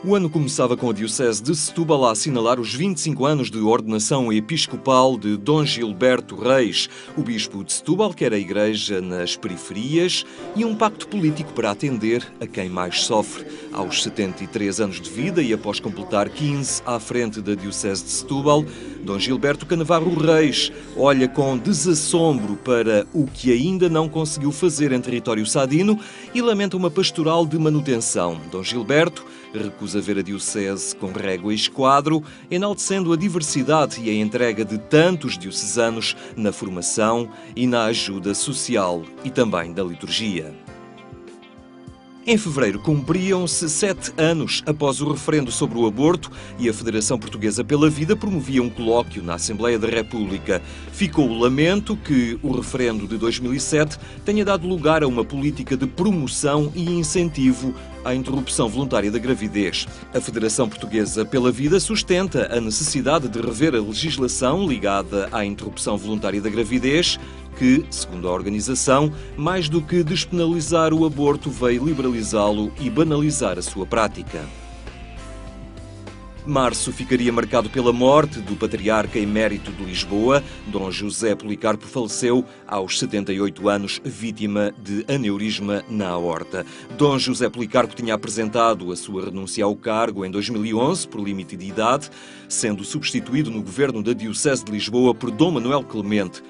O ano começava com a Diocese de Setúbal a assinalar os 25 anos de ordenação episcopal de Dom Gilberto Reis. O bispo de Setúbal quer a Igreja nas periferias e um pacto político para atender a quem mais sofre. Aos 73 anos de vida e após completar 15 à frente da Diocese de Setúbal, Dom Gilberto Canavarro Reis olha com desassombro para o que ainda não conseguiu fazer em território sadino e lamenta uma pastoral de manutenção. Dom Gilberto recusa ver a Diocese com régua e esquadro, enaltecendo a diversidade e a entrega de tantos diocesanos na formação e na ajuda social e também da liturgia. Em fevereiro cumpriam-se 7 anos após o referendo sobre o aborto e a Federação Portuguesa pela Vida promovia um colóquio na Assembleia da República. Ficou o lamento que o referendo de 2007 tenha dado lugar a uma política de promoção e incentivo à interrupção voluntária da gravidez. A Federação Portuguesa pela Vida sustenta a necessidade de rever a legislação ligada à interrupção voluntária da gravidez, que, segundo a organização, mais do que despenalizar o aborto, veio liberalizá-lo e banalizar a sua prática. Março ficaria marcado pela morte do patriarca emérito de Lisboa. Dom José Policarpo faleceu aos 78 anos, vítima de aneurisma na aorta. Dom José Policarpo tinha apresentado a sua renúncia ao cargo em 2011 por limite de idade, sendo substituído no governo da Diocese de Lisboa por Dom Manuel Clemente.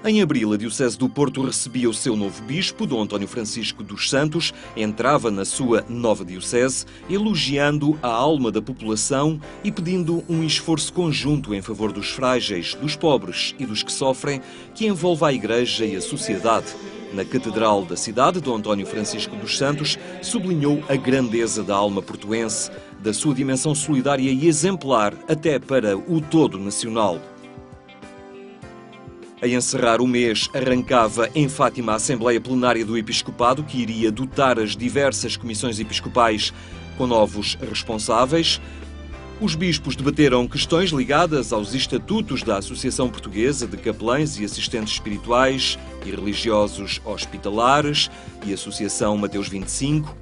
Em abril, a Diocese do Porto recebia o seu novo bispo, Dom António Francisco dos Santos, entrava na sua nova diocese, elogiando a alma da população e pedindo um esforço conjunto em favor dos frágeis, dos pobres e dos que sofrem, que envolva a Igreja e a sociedade. Na Catedral da cidade, Dom António Francisco dos Santos sublinhou a grandeza da alma portuense, da sua dimensão solidária e exemplar até para o todo nacional. A encerrar o mês, arrancava em Fátima a Assembleia Plenária do Episcopado, que iria dotar as diversas comissões episcopais com novos responsáveis. Os bispos debateram questões ligadas aos estatutos da Associação Portuguesa de Capelães e Assistentes Espirituais e Religiosos Hospitalares e Associação Mateus 25.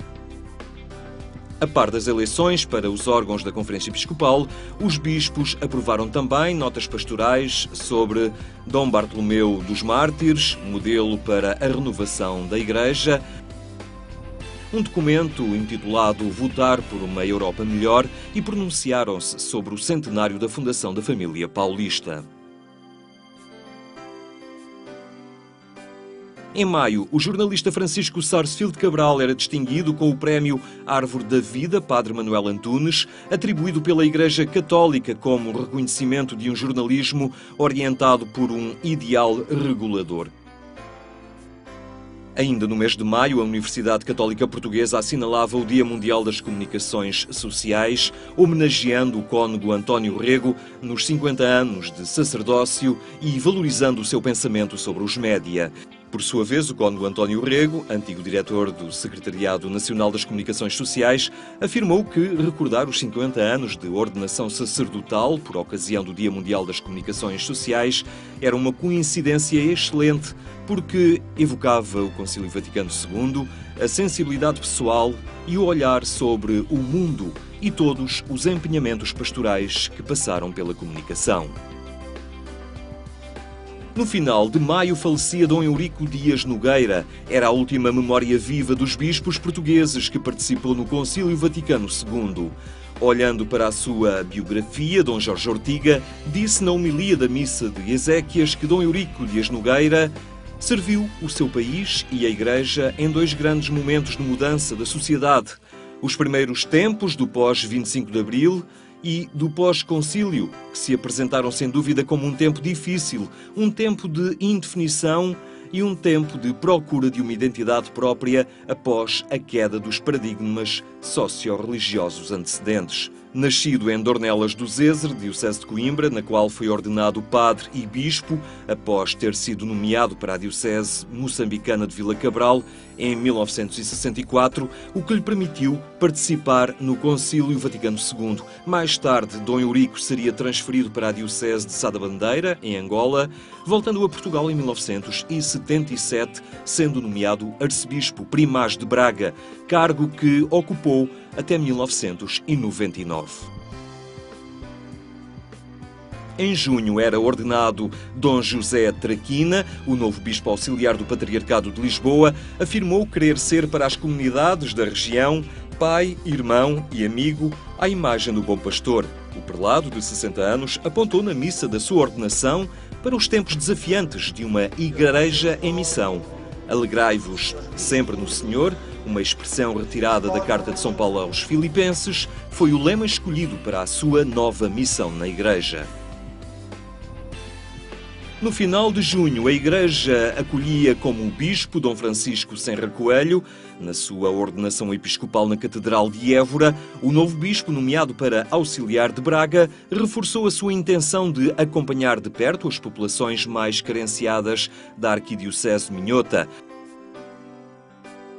A par das eleições para os órgãos da Conferência Episcopal, os bispos aprovaram também notas pastorais sobre Dom Bartolomeu dos Mártires, modelo para a renovação da Igreja, um documento intitulado Votar por uma Europa Melhor, e pronunciaram-se sobre o centenário da fundação da família paulista. Em maio, o jornalista Francisco Sarsfield Cabral era distinguido com o prémio Árvore da Vida, Padre Manuel Antunes, atribuído pela Igreja Católica como reconhecimento de um jornalismo orientado por um ideal regulador. Ainda no mês de maio, a Universidade Católica Portuguesa assinalava o Dia Mundial das Comunicações Sociais, homenageando o cônego António Rego nos 50 anos de sacerdócio e valorizando o seu pensamento sobre os média. Por sua vez, o cônego António Rego, antigo diretor do Secretariado Nacional das Comunicações Sociais, afirmou que recordar os 50 anos de ordenação sacerdotal por ocasião do Dia Mundial das Comunicações Sociais era uma coincidência excelente, porque evocava o Concílio Vaticano II, a sensibilidade pessoal e o olhar sobre o mundo e todos os empenhamentos pastorais que passaram pela comunicação. No final de maio falecia Dom Eurico Dias Nogueira. Era a última memória viva dos bispos portugueses que participou no Concílio Vaticano II. Olhando para a sua biografia, Dom Jorge Ortiga disse na homilia da missa de Ezequias que Dom Eurico Dias Nogueira serviu o seu país e a Igreja em 2 grandes momentos de mudança da sociedade. Os primeiros tempos do pós-25 de Abril e do pós-concílio, que se apresentaram sem dúvida como um tempo difícil, um tempo de indefinição e um tempo de procura de uma identidade própria após a queda dos paradigmas socio-religiosos antecedentes. Nascido em Dornelas do Zezer, diocese de Coimbra, na qual foi ordenado padre e bispo, após ter sido nomeado para a diocese moçambicana de Vila Cabral em 1964, o que lhe permitiu participar no Concílio Vaticano II. Mais tarde, Dom Eurico seria transferido para a diocese de Sá da Bandeira, em Angola, voltando a Portugal em 1977, sendo nomeado arcebispo primaz de Braga, cargo que ocupou até 1999. Em junho era ordenado Dom José Traquina, o novo bispo auxiliar do Patriarcado de Lisboa, afirmou querer ser para as comunidades da região pai, irmão e amigo à imagem do Bom Pastor. O prelado, de 60 anos, apontou na missa da sua ordenação para os tempos desafiantes de uma igreja em missão. Alegrai-vos sempre no Senhor, uma expressão retirada da Carta de São Paulo aos Filipenses, foi o lema escolhido para a sua nova missão na igreja. No final de junho, a Igreja acolhia como bispo Dom Francisco Senra Coelho. Na sua ordenação episcopal na Catedral de Évora, o novo bispo, nomeado para auxiliar de Braga, reforçou a sua intenção de acompanhar de perto as populações mais carenciadas da Arquidiocese de Minhota.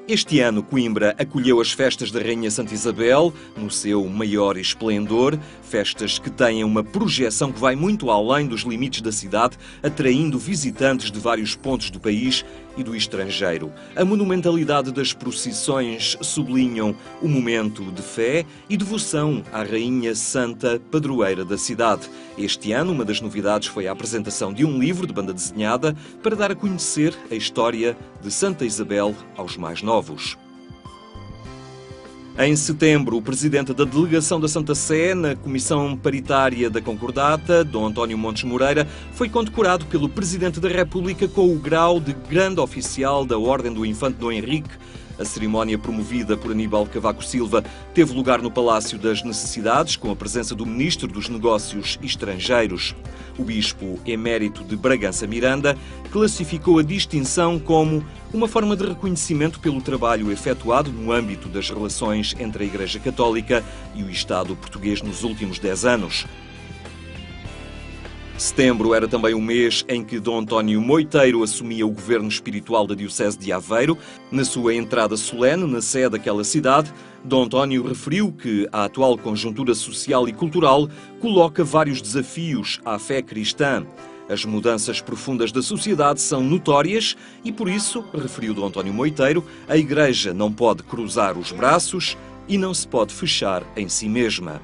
Este ano, Coimbra acolheu as festas da Rainha Santa Isabel no seu maior esplendor, festas que têm uma projeção que vai muito além dos limites da cidade, atraindo visitantes de vários pontos do país e do estrangeiro. A monumentalidade das procissões sublinham o momento de fé e devoção à Rainha Santa Padroeira da cidade. Este ano, uma das novidades foi a apresentação de um livro de banda desenhada para dar a conhecer a história de Santa Isabel aos mais novos. Em setembro, o presidente da delegação da Santa Sé na Comissão Paritária da Concordata, Dom António Montes Moreira, foi condecorado pelo Presidente da República com o grau de Grande Oficial da Ordem do Infante Dom Henrique. A cerimónia, promovida por Aníbal Cavaco Silva, teve lugar no Palácio das Necessidades, com a presença do Ministro dos Negócios Estrangeiros. O bispo emérito de Bragança Miranda classificou a distinção como uma forma de reconhecimento pelo trabalho efetuado no âmbito das relações entre a Igreja Católica e o Estado português nos últimos 10 anos. Setembro era também o mês em que Dom António Moiteiro assumia o governo espiritual da Diocese de Aveiro. Na sua entrada solene na sede daquela cidade, Dom António referiu que a atual conjuntura social e cultural coloca vários desafios à fé cristã. As mudanças profundas da sociedade são notórias e, por isso, referiu Dom António Moiteiro, a Igreja não pode cruzar os braços e não se pode fechar em si mesma.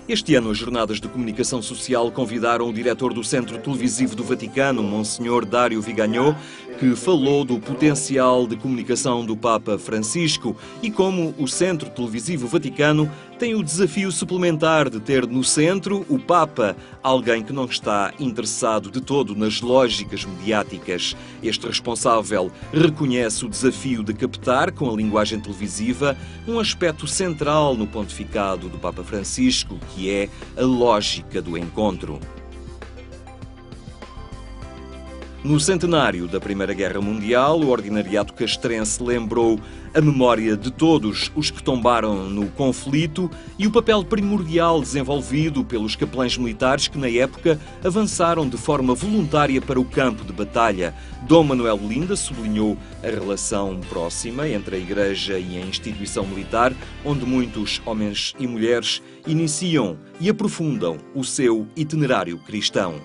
Este ano, as Jornadas de Comunicação Social convidaram o diretor do Centro Televisivo do Vaticano, Monsenhor Dário Viganò, que falou do potencial de comunicação do Papa Francisco e como o Centro Televisivo Vaticano tem o desafio suplementar de ter no centro o Papa, alguém que não está interessado de todo nas lógicas mediáticas. Este responsável reconhece o desafio de captar, com a linguagem televisiva, um aspecto central no pontificado do Papa Francisco, que é a lógica do encontro. No centenário da Primeira Guerra Mundial, o Ordinariato Castrense lembrou a memória de todos os que tombaram no conflito e o papel primordial desenvolvido pelos capelães militares que, na época, avançaram de forma voluntária para o campo de batalha. Dom Manuel Linda sublinhou a relação próxima entre a Igreja e a instituição militar, onde muitos homens e mulheres iniciam e aprofundam o seu itinerário cristão.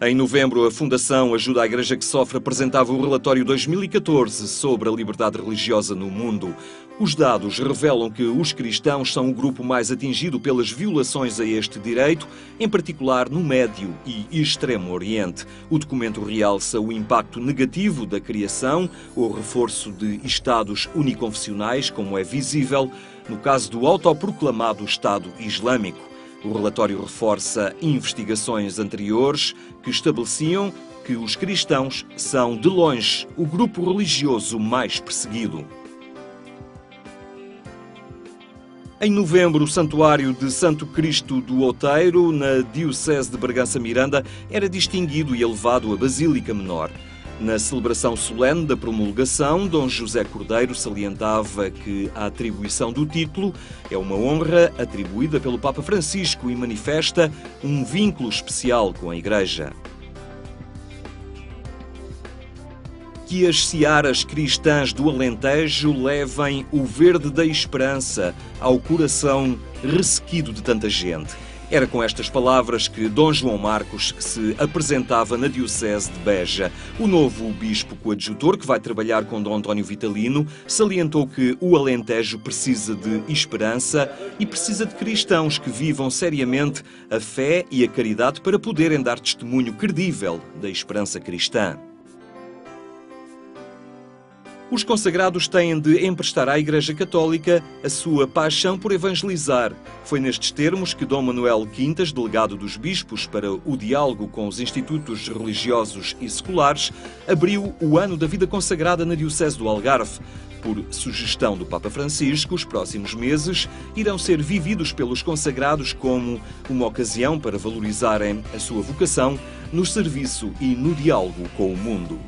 Em novembro, a Fundação Ajuda à Igreja que Sofre apresentava o relatório 2014 sobre a liberdade religiosa no mundo. Os dados revelam que os cristãos são o grupo mais atingido pelas violações a este direito, em particular no Médio e Extremo Oriente. O documento realça o impacto negativo da criação, o reforço de Estados uniconfessionais, como é visível no caso do autoproclamado Estado Islâmico. O relatório reforça investigações anteriores que estabeleciam que os cristãos são, de longe, o grupo religioso mais perseguido. Em novembro, o Santuário de Santo Cristo do Outeiro, na Diocese de Bragança Miranda, era distinguido e elevado à Basílica Menor. Na celebração solene da promulgação, Dom José Cordeiro salientava que a atribuição do título é uma honra atribuída pelo Papa Francisco e manifesta um vínculo especial com a Igreja. Que as searas cristãs do Alentejo levem o verde da esperança ao coração ressequido de tanta gente. Era com estas palavras que Dom João Marcos se apresentava na Diocese de Beja. O novo bispo coadjutor, que vai trabalhar com Dom António Vitalino, salientou que o Alentejo precisa de esperança e precisa de cristãos que vivam seriamente a fé e a caridade para poderem dar testemunho credível da esperança cristã. Os consagrados têm de emprestar à Igreja Católica a sua paixão por evangelizar. Foi nestes termos que Dom Manuel Quintas, delegado dos bispos para o diálogo com os institutos religiosos e seculares, abriu o ano da vida consagrada na Diocese do Algarve. Por sugestão do Papa Francisco, os próximos meses irão ser vividos pelos consagrados como uma ocasião para valorizarem a sua vocação no serviço e no diálogo com o mundo.